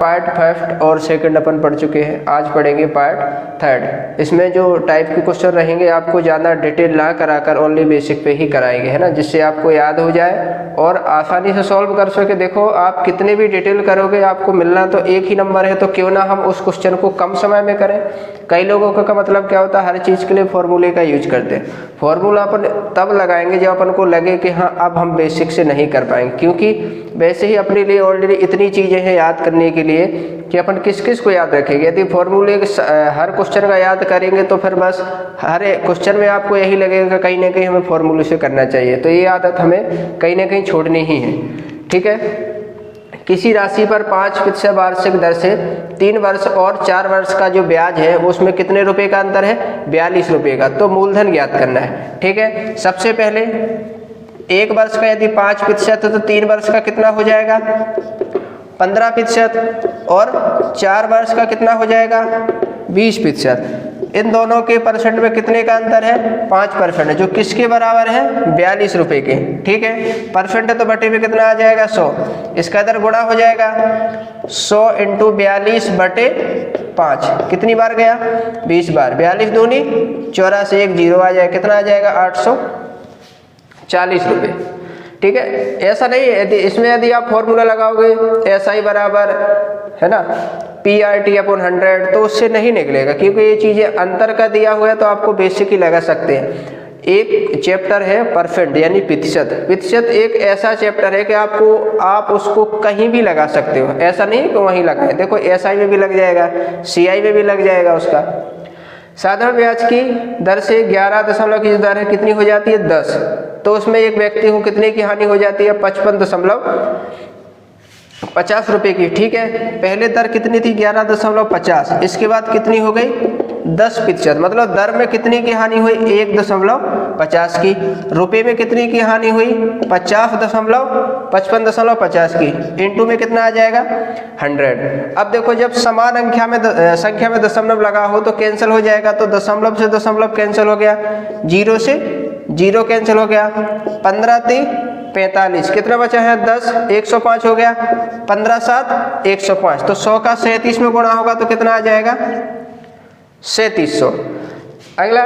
Part first और second अपन पढ़ चुके हैं, आज पढ़ेंगे पार्ट थर्ड। इसमें जो टाइप के क्वेश्चन रहेंगे आपको ज़्यादा डिटेल ना कराकर ओनली बेसिक पे ही कराएंगे, है ना, जिससे आपको याद हो जाए और आसानी से सॉल्व कर सके। देखो आप कितने भी डिटेल करोगे आपको मिलना तो एक ही नंबर है, तो क्यों ना हम उस क्वेश्चन को कम समय में करें। कई लोगों का मतलब क्या होता है, हर चीज़ के लिए फॉर्मूले का यूज करते हैं। फॉर्मूला अपन तब लगाएंगे जब अपन को लगे कि हाँ अब हम बेसिक से नहीं कर पाएंगे, क्योंकि वैसे ही अपने लिए ऑलरेडी इतनी चीज़ें हैं याद करने के लिए कि अपन किस किस को याद रखेंगे। यदि फॉर्मूले हर क्वेश्चन का याद करेंगे तो फिर बस हर क्वेश्चन में आपको यही लगेगा कहीं ना कहीं हमें फॉर्मूले से करना चाहिए, तो ये आदत हमें कहीं ना कहीं छोड़नी ही है। ठीक है, किसी राशि पर 5% वार्षिक दर से 3 वर्ष और 4 वर्ष का जो ब्याज है उसमें कितने रुपए का अंतर है, 42 रुपये का। तो मूलधन ज्ञात करना है। ठीक है, सबसे पहले 1 वर्ष का यदि 5% है तो 3 वर्ष का कितना हो जाएगा, 15%, और 4 वर्ष का कितना हो जाएगा, 20%। इन दोनों के परसेंट में कितने का अंतर है, 5%, जो किसके बराबर है, 42 रुपये के। ठीक है, परसेंट है तो बटे में कितना आ जाएगा, 100। इसका इधर गुणा हो जाएगा 100 × 42 बटे 5, कितनी बार गया, 20 बार। 42 दूनी 84, एक जीरो आ जाएगा, कितना आ जाएगा, 840 रुपये। ठीक है, ऐसा नहीं है, इसमें यदि आप फॉर्मूला लगाओगे SI बराबर है ना PRT/100 तो उससे नहीं निकलेगा, क्योंकि ये चीज़ें अंतर का दिया हुआ है तो आपको बेसिक ही लगा सकते हैं। एक चैप्टर है परसेंट यानी प्रतिशत एक ऐसा चैप्टर है कि आप उसको कहीं भी लगा सकते हो, ऐसा नहीं कि वहीं लगाए। देखो SI में भी लग जाएगा, CI में भी लग जाएगा उसका। साधारण ब्याज की दर से 11 की जो दर है कितनी हो जाती है, 10, तो उसमें एक व्यक्ति को कितने की हानि हो जाती है, 55.50 रुपये की। ठीक है, पहले दर कितनी थी, 11.50, इसके बाद कितनी हो गई, 10%, मतलब दर में कितनी की हानि हुई, 1.50 की। रुपये में कितनी की हानि हुई, 55.50 की। इंटू में कितना आ जाएगा, 100। अब देखो जब समान संख्या में दशमलव लगा हो तो कैंसिल हो जाएगा, तो दशमलव से दशमलव कैंसिल हो गया, 0 से 0 कैंसिल हो गया, 15 × 45, कितना बचा है, 10, 105 हो गया, 15 × 7 105, तो 100 का 37 में गुणा होगा तो कितना आ जाएगा, 3700। अगला,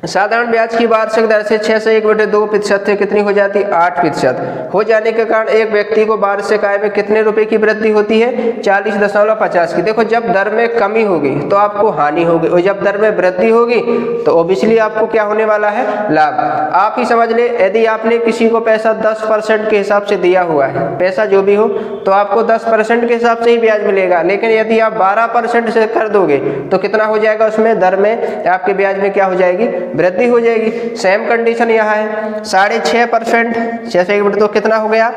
साधारण ब्याज की वार्षिक दर से 6 से 1/2% से कितनी हो जाती है, 8% हो जाने के कारण एक व्यक्ति को वार्षिक आय में कितने रुपए की वृद्धि होती है, 40.50 की। देखो जब दर में कमी होगी तो आपको हानि होगी, और जब दर में वृद्धि होगी तो ओबियसली आपको क्या होने वाला है, लाभ। आप ही समझ ले, यदि आपने किसी को पैसा 10% के हिसाब से दिया हुआ है, पैसा जो भी हो, तो आपको 10% के हिसाब से ही ब्याज मिलेगा। लेकिन यदि आप 12% से कर दोगे तो कितना हो जाएगा, उसमें दर में आपके ब्याज में क्या हो जाएगी, वृद्धि हो जाएगी। सेम कंडीशन यहाँ है, 6.5%, 6 से 1/2 कितना हो गया,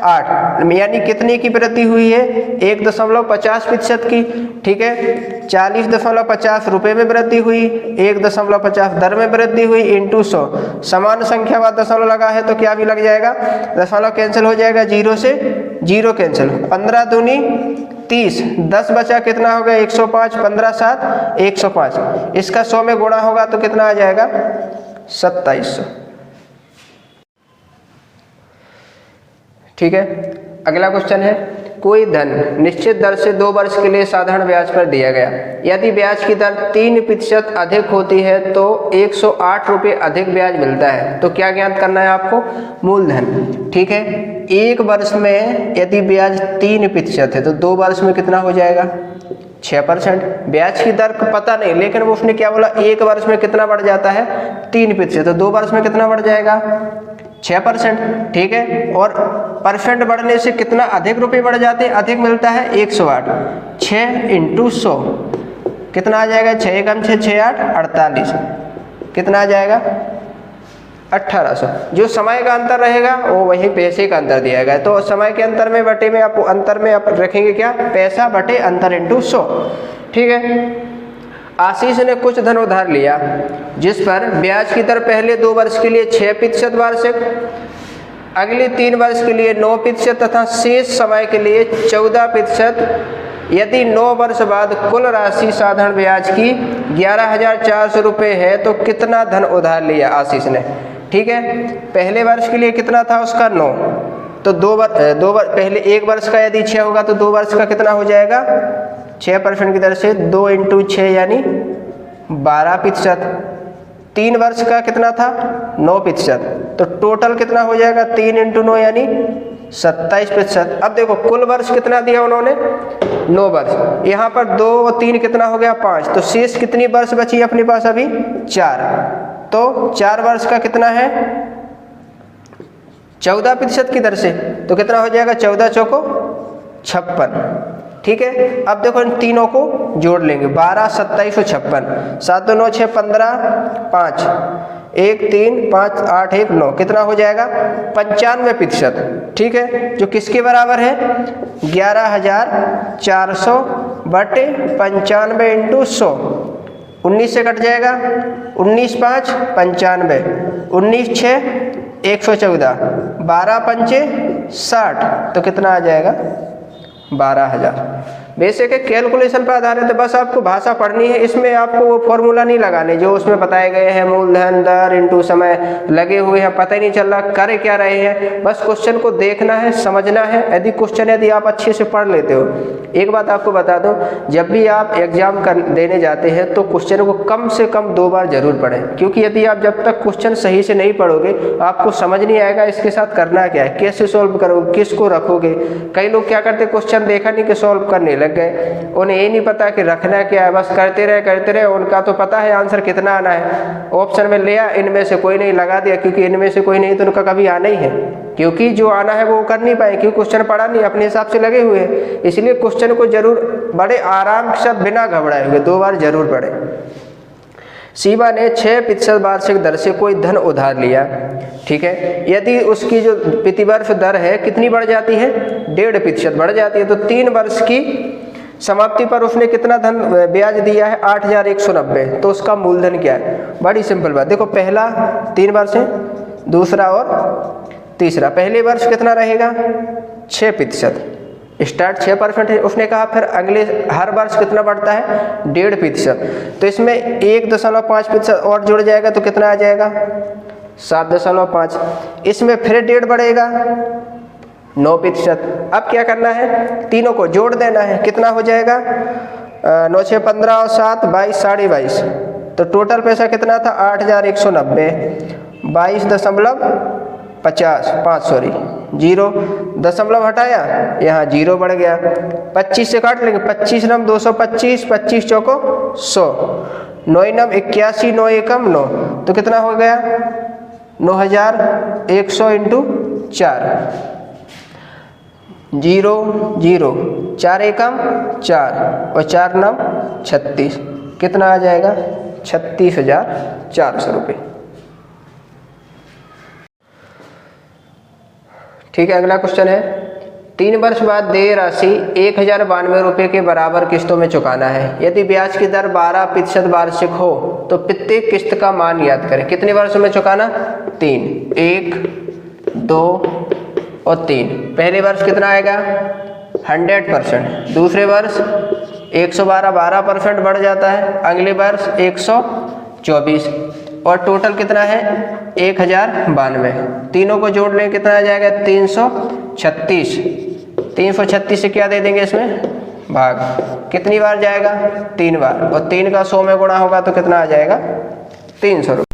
8, यानी कितनी की वृद्धि हुई है, 1.50% की। ठीक है, 40.50 रुपये में वृद्धि हुई, 1.50 दर में वृद्धि हुई, इंटू 100। समान संख्या बाद दशमलव लगा है तो क्या भी लग जाएगा, दशमलव कैंसिल हो जाएगा, 0 से 0 कैंसिल, 15 दूनी 30, 10 बचा, कितना हो गया, 105, 15 × 7 105, इसका 100 में गुणा होगा तो कितना आ जाएगा, 2700। ठीक है, अगला क्वेश्चन है, कोई धन निश्चित दर से 2 वर्ष के लिए साधारण ब्याज पर दिया गया। यदि ब्याज की दर 3% अधिक होती है तो 108 रुपये अधिक ब्याज मिलता है। तो क्या ज्ञात करना है आपको, मूलधन। ठीक है, 1 वर्ष में यदि ब्याज 3% है तो 2 वर्ष में कितना हो जाएगा, 6%। ब्याज की दर पता नहीं, लेकिन वो उसने क्या बोला, 1 वर्ष में कितना बढ़ जाता है, 3%, तो 2 वर्ष में कितना बढ़ जाएगा, 6%। ठीक है, और परसेंट बढ़ने से कितना अधिक रुपए बढ़ जाते हैं, अधिक मिलता है 108, 6 × 100 कितना आ जाएगा, 6 × 6 = 6 × 8 = 48, कितना आ जाएगा, 1800। जो समय का अंतर रहेगा वो वही पैसे का अंतर दिया गया है, तो समय के अंतर में बटे में आप अंतर में आप रखेंगे क्या, पैसा बटे अंतर इंटू 100। ठीक है, आशीष ने कुछ धन उधार लिया जिस पर ब्याज की दर पहले 2 वर्ष के लिए 6% वार्षिक, अगले 3 वर्ष के लिए 9% तथा शेष समय के लिए 14%। यदि 9 वर्ष बाद कुल राशि साधारण ब्याज की 11,400 रुपये है तो कितना धन उधार लिया आशीष ने। ठीक है, पहले वर्ष के लिए कितना था उसका 9, तो दो बार पहले 1 वर्ष का यदि 6 होगा तो 2 वर्ष का कितना हो जाएगा 6% की दर से 2 × 6 यानी 12%। 3 वर्ष का कितना था 9%, तो टोटल कितना हो जाएगा 3 × 9 यानी 27%। अब देखो कुल वर्ष कितना दिया उन्होंने 9 वर्ष, यहाँ पर 2 और 3 कितना हो गया 5, तो शेष कितनी वर्ष बची अपने पास अभी 4, तो 4 वर्ष का कितना है 14% की दर से, तो कितना हो जाएगा 14 चौको 56। ठीक है, अब देखो इन तीनों को जोड़ लेंगे 12, 27 और 56, 7 2 9 6 15 5 1 3 5 8 1 9 कितना हो जाएगा 95%। ठीक है, जो किसके बराबर है 11,400 बटे 95 × 100, 19 से कट जाएगा 19 5 95, 19 6 114, 12 पंचे 60, तो कितना आ जाएगा 12,000। बेसिक है, कैलकुलेशन पर आधारित है, बस आपको भाषा पढ़नी है, इसमें आपको वो फॉर्मूला नहीं लगाने जो उसमें बताए गए हैं, मूलधन दर इंटू समय लगे हुए हैं, पता ही नहीं चल रहा कर क्या रहे हैं। बस क्वेश्चन को देखना है, समझना है। यदि आप अच्छे से पढ़ लेते हो, एक बात आपको बता दो, जब भी आप एग्जाम देने जाते हैं तो क्वेश्चन को कम से कम 2 बार जरूर पढ़ें, क्योंकि यदि आप जब तक क्वेश्चन सही से नहीं पढ़ोगे आपको समझ नहीं आएगा इसके साथ करना क्या है, कैसे सॉल्व करोगे, किसको रखोगे। कई लोग क्या करते, क्वेश्चन देखा नहीं कि सॉल्व करने लग गए, उन्हें ये नहीं पता कि रखना क्या है, बस करते रहे। उनका तो पता है आंसर कितना आना है, ऑप्शन में लिया, इनमें से कोई नहीं लगा दिया, क्योंकि इनमें से कोई नहीं तो उनका कभी आना ही है, क्योंकि जो आना है वो कर नहीं पाए, क्योंकि क्वेश्चन पढ़ा नहीं, अपने हिसाब से लगे हुए हैं। इसलिए क्वेश्चन को जरूर बड़े आराम से बिना घबराए हुए 2 बार जरूर पढ़े। शिवा ने 6% वार्षिक दर से कोई धन उधार लिया। ठीक है, यदि उसकी जो प्रतिवर्ष दर है कितनी बढ़ जाती है 1.5% बढ़ जाती है, तो 3 वर्ष की समाप्ति पर उसने कितना धन ब्याज दिया है 8,190, तो उसका मूलधन क्या है। बड़ी सिंपल बात, देखो पहला 3 वर्ष है, दूसरा और तीसरा। पहले वर्ष कितना रहेगा 6%, स्टार्ट 6% है उसने कहा, फिर अगले हर वर्ष कितना बढ़ता है 1.5%, तो इसमें 1.5% और जुड़ जाएगा तो कितना आ जाएगा 7.5। इसमें फिर 1.5 बढ़ेगा 9%। अब क्या करना है, तीनों को जोड़ देना है, कितना हो जाएगा 9 6 15 और 7 22 22.5, तो टोटल पैसा कितना था 8,190, 22.50 जीरो दशमलव हटाया, यहाँ 0 बढ़ गया, 25 से काट लेंगे, 25 नम 225, 25 चौको 100, 9 नम 81, 9 एकम 9, तो कितना हो गया 9,100 × 4, 0 0, 4 एकम 4 और 4 नम 36, कितना आ जाएगा 36,400 रुपये। ठीक है, अगला क्वेश्चन है, 3 वर्ष बाद देय राशि 1,092 रुपये के बराबर किस्तों में चुकाना है। यदि ब्याज की दर 12% वार्षिक हो तो प्रत्येक किस्त का मान याद करें। कितने वर्षों में चुकाना 3, 1 2 और 3। पहले वर्ष कितना आएगा 100%, दूसरे वर्ष 112 12% बढ़ जाता है, अगले वर्ष 124 और टोटल कितना है 1,092। तीनों को जोड़ लें कितना आ जाएगा 336। 336 से क्या दे देंगे इसमें भाग, कितनी बार जाएगा 3 बार, और 3 का 100 में गुणा होगा तो कितना आ जाएगा 300 रुपये।